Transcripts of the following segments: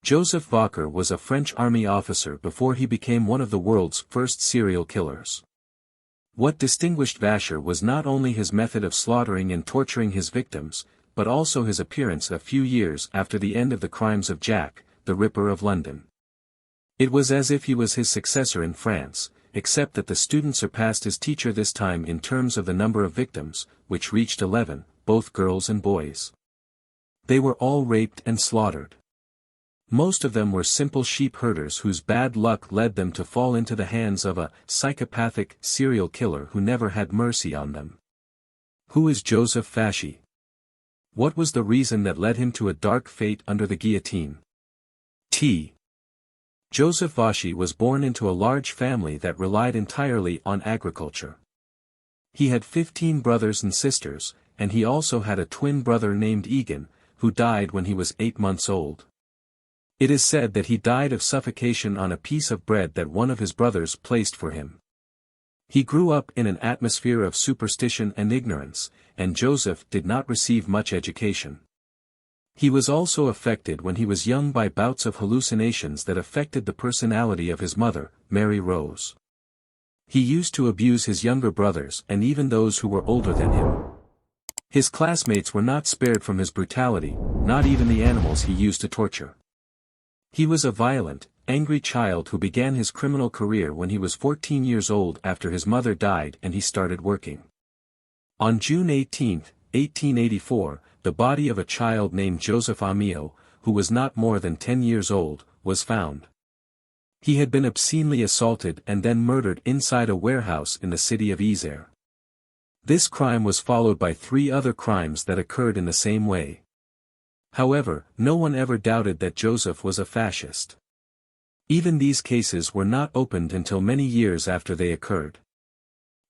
Joseph Vacher was a French army officer before he became one of the world's first serial killers. What distinguished Vasher was not only his method of slaughtering and torturing his victims, but also his appearance a few years after the end of the crimes of Jack, the Ripper of London. It was as if he was his successor in France, except that the student surpassed his teacher this time in terms of the number of victims, which reached 11, both girls and boys. They were all raped and slaughtered. Most of them were simple sheep herders whose bad luck led them to fall into the hands of a psychopathic serial killer who never had mercy on them. Who is Joseph Fashi? What was the reason that led him to a dark fate under the guillotine? Joseph Fashi was born into a large family that relied entirely on agriculture. He had 15 brothers and sisters, and he also had a twin brother named Egan, who died when he was 8 months old. It is said that he died of suffocation on a piece of bread that one of his brothers placed for him. He grew up in an atmosphere of superstition and ignorance, and Joseph did not receive much education. He was also affected when he was young by bouts of hallucinations that affected the personality of his mother, Mary Rose. He used to abuse his younger brothers and even those who were older than him. His classmates were not spared from his brutality, not even the animals he used to torture. He was a violent, angry child who began his criminal career when he was 14 years old after his mother died and he started working. On June 18, 1884, the body of a child named Joseph Amio, who was not more than 10 years old, was found. He had been obscenely assaulted and then murdered inside a warehouse in the city of Vacher. This crime was followed by 3 other crimes that occurred in the same way. However, no one ever doubted that Joseph was a fascist. Even these cases were not opened until many years after they occurred.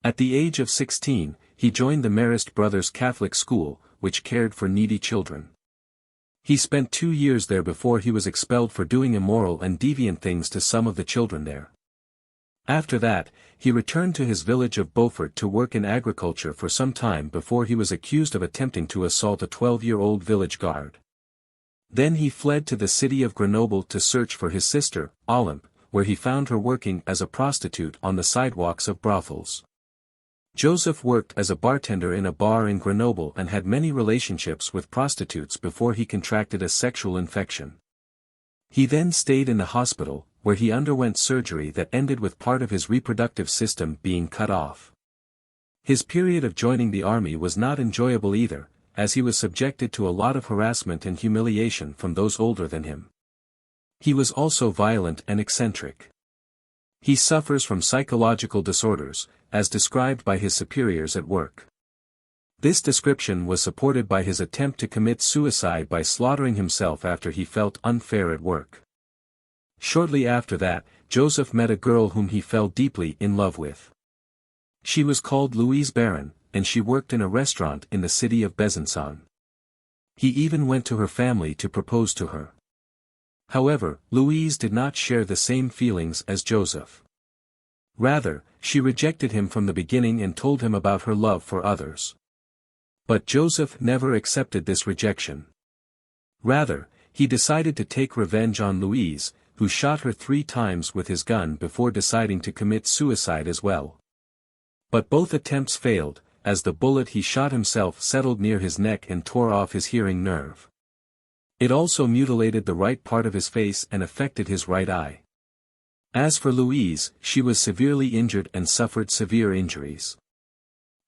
At the age of 16, he joined the Marist Brothers Catholic school, which cared for needy children. He spent 2 years there before he was expelled for doing immoral and deviant things to some of the children there. After that, he returned to his village of Beaufort to work in agriculture for some time before he was accused of attempting to assault a 12-year-old village guard. Then he fled to the city of Grenoble to search for his sister, Olympe, where he found her working as a prostitute on the sidewalks of brothels. Joseph worked as a bartender in a bar in Grenoble and had many relationships with prostitutes before he contracted a sexual infection. He then stayed in the hospital, where he underwent surgery that ended with part of his reproductive system being cut off. His period of joining the army was not enjoyable either, as he was subjected to a lot of harassment and humiliation from those older than him. He was also violent and eccentric. He suffers from psychological disorders, as described by his superiors at work. This description was supported by his attempt to commit suicide by slaughtering himself after he felt unfair at work. Shortly after that, Joseph met a girl whom he fell deeply in love with. She was called Louise Baron, and she worked in a restaurant in the city of Besançon. He even went to her family to propose to her. However, Louise did not share the same feelings as Joseph. Rather, she rejected him from the beginning and told him about her love for others. But Joseph never accepted this rejection. Rather, he decided to take revenge on Louise, who shot her 3 times with his gun before deciding to commit suicide as well. But both attempts failed, as the bullet he shot himself settled near his neck and tore off his hearing nerve. It also mutilated the right part of his face and affected his right eye. As for Louise, she was severely injured and suffered severe injuries.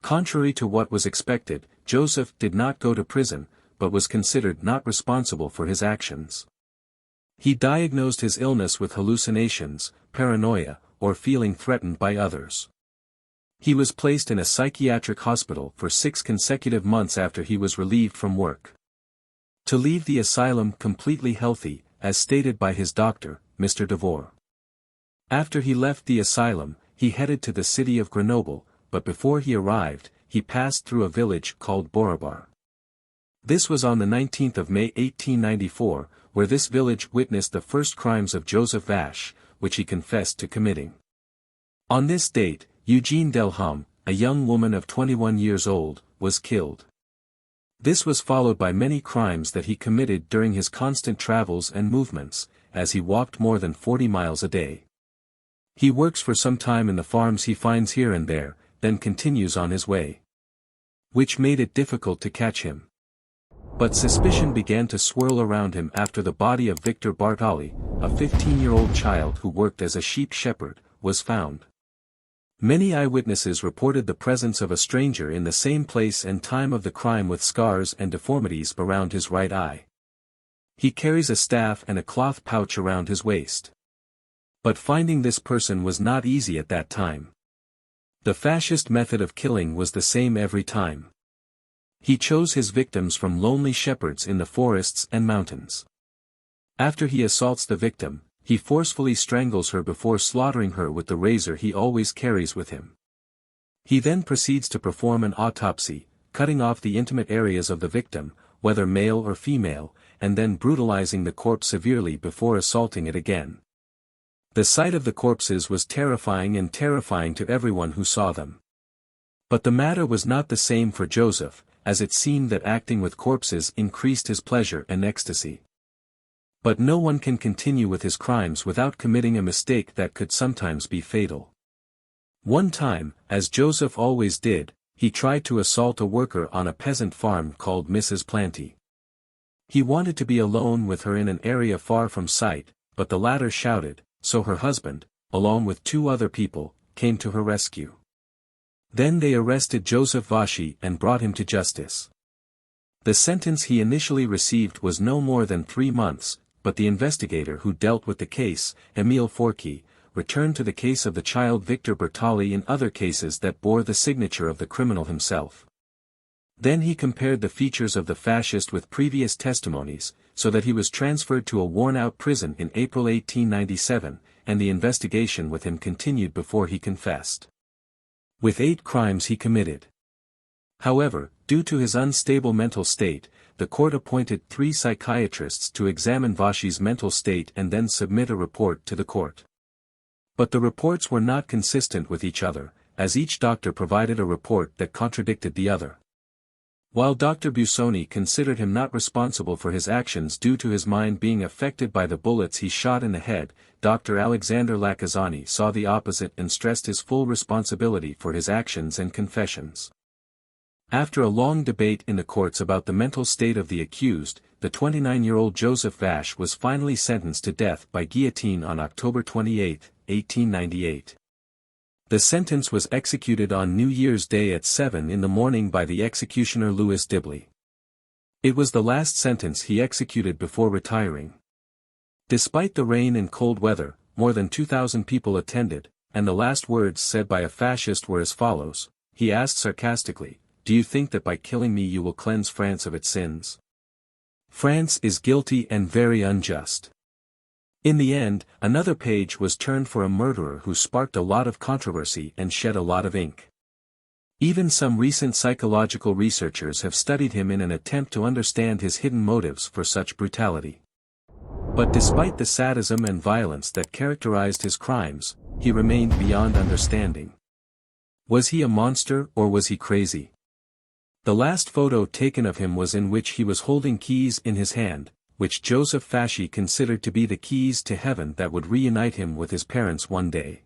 Contrary to what was expected, Joseph did not go to prison, but was considered not responsible for his actions. He diagnosed his illness with hallucinations, paranoia, or feeling threatened by others. He was placed in a psychiatric hospital for 6 consecutive months after he was relieved from work. To leave the asylum completely healthy, as stated by his doctor, Mr. Devore. After he left the asylum, he headed to the city of Grenoble, but before he arrived, he passed through a village called Borobar. This was on the 19th of May 1894, where this village witnessed the first crimes of Joseph Vacher, which he confessed to committing. On this date, Eugene Delhomme, a young woman of 21 years old, was killed. This was followed by many crimes that he committed during his constant travels and movements, as he walked more than 40 miles a day. He works for some time in the farms he finds here and there, then continues on his way, which made it difficult to catch him. But suspicion began to swirl around him after the body of Victor Bartali, a 15-year-old child who worked as a sheep shepherd, was found. Many eyewitnesses reported the presence of a stranger in the same place and time of the crime with scars and deformities around his right eye. He carries a staff and a cloth pouch around his waist. But finding this person was not easy at that time. The fascist method of killing was the same every time. He chose his victims from lonely shepherds in the forests and mountains. After he assaults the victim, he forcefully strangles her before slaughtering her with the razor he always carries with him. He then proceeds to perform an autopsy, cutting off the intimate areas of the victim, whether male or female, and then brutalizing the corpse severely before assaulting it again. The sight of the corpses was terrifying to everyone who saw them. But the matter was not the same for Joseph, as it seemed that acting with corpses increased his pleasure and ecstasy. But no one can continue with his crimes without committing a mistake that could sometimes be fatal. One time, as Joseph always did, he tried to assault a worker on a peasant farm called Mrs. Planty. He wanted to be alone with her in an area far from sight, but the latter shouted, so her husband, along with 2 other people, came to her rescue. Then they arrested Joseph Fashi and brought him to justice. The sentence he initially received was no more than 3 months, but the investigator who dealt with the case, Emile Forquet, returned to the case of the child Victor Bertali and other cases that bore the signature of the criminal himself. Then he compared the features of the fascist with previous testimonies, so that he was transferred to a worn-out prison in April 1897, and the investigation with him continued before he confessed. With 8 crimes he committed. However, due to his unstable mental state, the court appointed 3 psychiatrists to examine Vashi's mental state and then submit a report to the court. But the reports were not consistent with each other, as each doctor provided a report that contradicted the other. While Dr. Busoni considered him not responsible for his actions due to his mind being affected by the bullets he shot in the head, Dr. Alexander Lacazani saw the opposite and stressed his full responsibility for his actions and confessions. After a long debate in the courts about the mental state of the accused, the 29-year-old Joseph Fashi was finally sentenced to death by guillotine on October 28, 1898. The sentence was executed on New Year's Day at 7 in the morning by the executioner Louis Dibley. It was the last sentence he executed before retiring. Despite the rain and cold weather, more than 2,000 people attended, and the last words said by a fascist were as follows. He asked sarcastically, "Do you think that by killing me you will cleanse France of its sins? France is guilty and very unjust." In the end, another page was turned for a murderer who sparked a lot of controversy and shed a lot of ink. Even some recent psychological researchers have studied him in an attempt to understand his hidden motives for such brutality. But despite the sadism and violence that characterized his crimes, he remained beyond understanding. Was he a monster or was he crazy? The last photo taken of him was in which he was holding keys in his hand, which Joseph Fashi considered to be the keys to heaven that would reunite him with his parents one day.